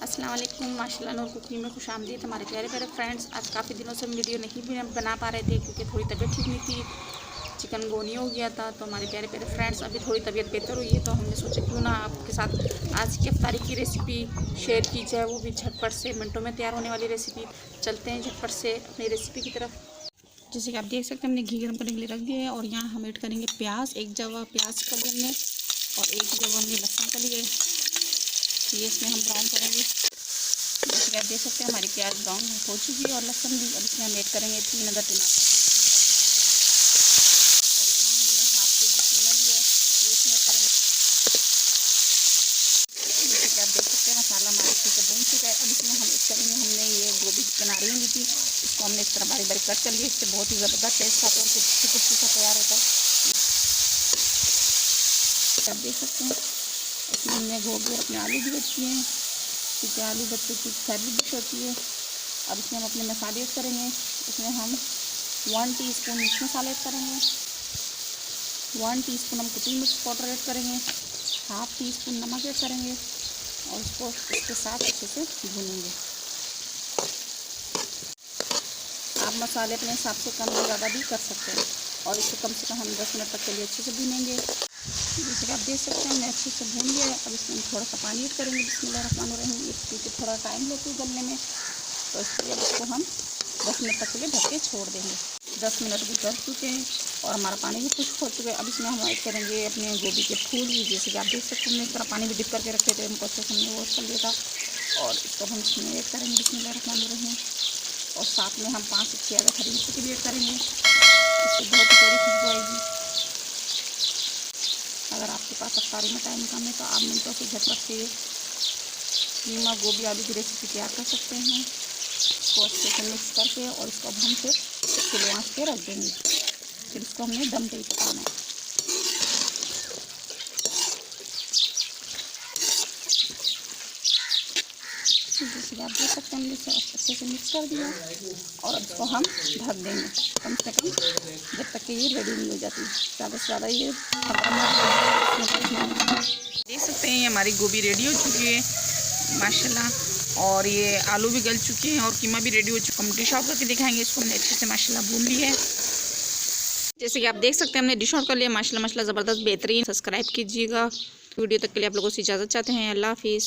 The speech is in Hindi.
अस्सलाम वालेकुम, माशाल्लाह नूर कुकिंग में खुश आमदीद हमारे प्यारे प्यारे फ्रेंड्स। आज काफ़ी दिनों से हम वीडियो नहीं भी बना पा रहे थे क्योंकि थोड़ी तबीयत ठीक नहीं थी, चिकनगोनी हो गया था। तो हमारे प्यारे प्यारे फ्रेंड्स अभी थोड़ी तबीयत बेहतर हुई है, तो हमने सोचा क्यों ना आपके साथ आज की इफ्तारी की रेसिपी शेयर की जाए, वो भी झटपट से मिनटों में तैयार होने वाली रेसिपी। चलते हैं झटपट से अपनी रेसिपी की तरफ। जैसे कि आप देख सकते हैं हमने घी गर्म करने के लिए रख दिया है और यहाँ हम ऐड करेंगे प्याज। एक जवा प्याज कर लिए हमने और एक जवा हमने लहसुन कर लिए, ये इसमें हम ब्राउन करेंगे। जैसे कि आप देख सकते हैं हमारी प्याज ब्राउन हो चुकी है और लहसुन भी। अब इसमें हम ऐड करेंगे 3 अदद टमाटर और यहाँ हमने हाफ केजी कीमा लिया है, ये इसमें करेंगे। जैसे कि आप देख सकते हैं मसाला हमारा अच्छे से भून चुका है। अब इसमें हम ऐड करेंगे, हमने ये गोभी की किनारियाँ ली थी, इसको हमने इस तरह बारीक बारीक कट कर लिया। इससे बहुत ही ज़बरदस्त टेस्ट आता है और कुछ सा तैयार होता है। आप देख सकते हैं इसमें हमने गोभी और अपने आलू भी रखी हैं क्योंकि आलू बच्चों की फेवरेट डिश होती है। अब इसमें हम अपने मसाले ऐड करेंगे। इसमें हम 1 टीस्पून मिर्च मसाला ऐड करेंगे, 1 टीस्पून हम कुटी मिर्च पाउडर ऐड करेंगे, हाफ टीस्पून नमक ऐड करेंगे और इसको इसके साथ अच्छे से भूनेंगे। आप मसाले अपने हिसाब से कम या ज़्यादा भी कर सकते हैं और इसको कम से कम हम 10 मिनट तक के लिए अच्छे से भूनेंगे। जैसे कि आप देख सकते हैं हमने अच्छे से भून लिया है। अब इसमें थोड़ा सा पानी ऐड करेंगे। बिस्मिल्लाहिर्रहमानिर्रहीम। क्योंकि थोड़ा टाइम लेती है गलने में, तो इसलिए अब इसको हम 10 मिनट तक के लिए ढक के छोड़ देंगे। 10 मिनट भी कर चुके हैं और हमारा पानी भी खुश्क हो चुका है। अब इसमें हम ऐड करेंगे अपने गोभी के फूल भी। जैसे कि आप देख सकते हैं हमने इस तरह पानी भी डिप करके रखे थे, उनको अच्छे से हमने वॉश कर लिया था और इसको हम इसमें ऐड करेंगे बिस्मिल्लाहिर्रहमानिर्रहीम। और साथ में हम 5 से 6 अदद हरी मिर्ची की भी ऐड करेंगे, इससे बहुत ही प्यारी खुशबू आएगी। अगर आपके पास इफ्तारी में टाइम कम है तो आप मिनटों से झटपट से कीमा गोभी आलू की रेसिपी तैयार कर सकते हैं। इसको अच्छे से मिक्स करके और इसको अब हम फिर स्लो आंच पे रख देंगे। फिर इसको हमने दम पे पकाना है। जैसे आप देख सकते हैं हमने इसे अच्छे से मिक्स कर दिया और अब इसको हम ढक देंगे कम से कम जब तक कि ये रेडी नहीं हो जाती। ज़्यादा से ज़्यादा ये 15 मिनट। देख सकते हैं ये हमारी गोभी रेडी हो चुकी है माशाल्लाह, और ये आलू भी गल चुके हैं और कीमा भी रेडी हो चुका है। हम डिश आउट करके दिखाएंगे। इसको हमने अच्छे से माशाल्लाह भून लिया है। जैसे कि आप देख सकते हैं हमने डिश आउट कर लिया माशाल्लाह ज़बरदस्त बेहतरीन। सब्सक्राइब कीजिएगा। वीडियो तक के लिए आप लोगों से इजाज़त चाहते हैं। अल्लाह हाफिज़।